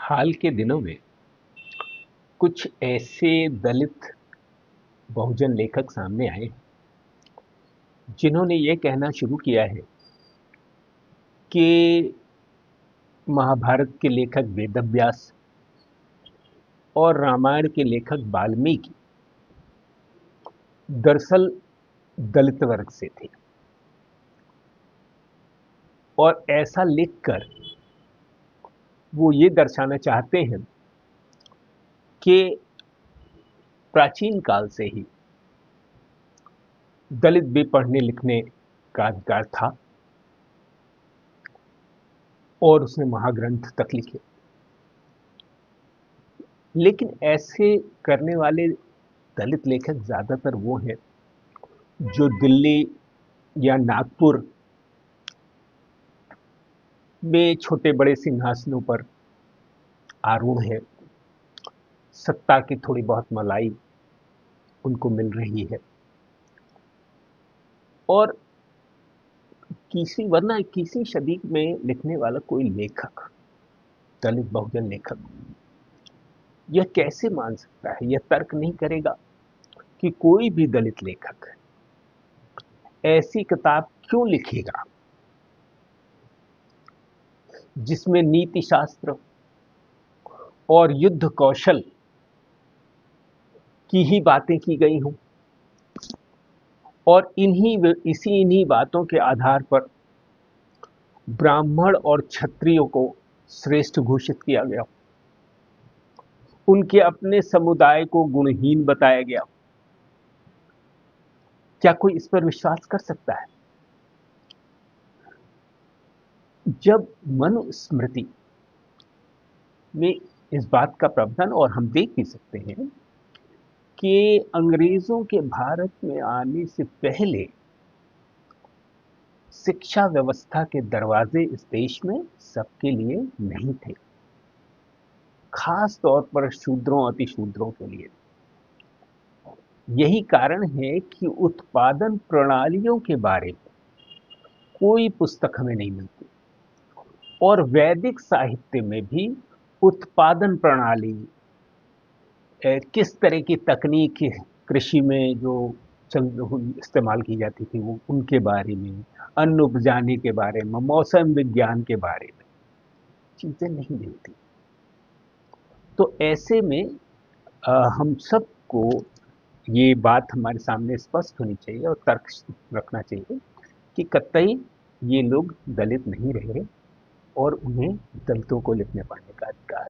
हाल के दिनों में कुछ ऐसे दलित बहुजन लेखक सामने आए हैं जिन्होंने ये कहना शुरू किया है कि महाभारत के लेखक वेदव्यास और रामायण के लेखक वाल्मीकि दरअसल दलित वर्ग से थे और ऐसा लिखकर वो ये दर्शाना चाहते हैं कि प्राचीन काल से ही दलित भी पढ़ने लिखने का अधिकार था और उसने महाग्रंथ तक लिखे। लेकिन ऐसे करने वाले दलित लेखक ज़्यादातर वो हैं जो दिल्ली या नागपुर में छोटे बड़े सिंहासनों पर आरूढ़ है, सत्ता की थोड़ी बहुत मलाई उनको मिल रही है और वरना 21वीं सदी में लिखने वाला कोई लेखक, दलित बहुजन लेखक, यह कैसे मान सकता है, यह तर्क नहीं करेगा कि कोई भी दलित लेखक ऐसी किताब क्यों लिखेगा जिसमें नीति शास्त्र और युद्ध कौशल की ही बातें की गई हों और इन्हीं बातों के आधार पर ब्राह्मण और क्षत्रियों को श्रेष्ठ घोषित किया गया, उनके अपने समुदाय को गुणहीन बताया गया। क्या कोई इस पर विश्वास कर सकता है? जब मनुस्मृति में इस बात का प्रावधान, और हम देख भी सकते हैं कि अंग्रेजों के भारत में आने से पहले शिक्षा व्यवस्था के दरवाजे इस देश में सबके लिए नहीं थे, खास तौर पर शूद्रों अतिशूद्रों के लिए। यही कारण है कि उत्पादन प्रणालियों के बारे में कोई पुस्तक हमें नहीं मिलती और वैदिक साहित्य में भी उत्पादन प्रणाली, किस तरह की तकनीक कृषि में जो इस्तेमाल की जाती थी, वो उनके बारे में, अन्न उपजाने के बारे में, मौसम विज्ञान के बारे में चीजें नहीं मिलती। तो ऐसे में हम सबको ये बात हमारे सामने स्पष्ट होनी चाहिए और तर्क रखना चाहिए कि कतई ये लोग दलित नहीं रहे और उन्हें दलितों को लिखने पढ़ने का अधिकार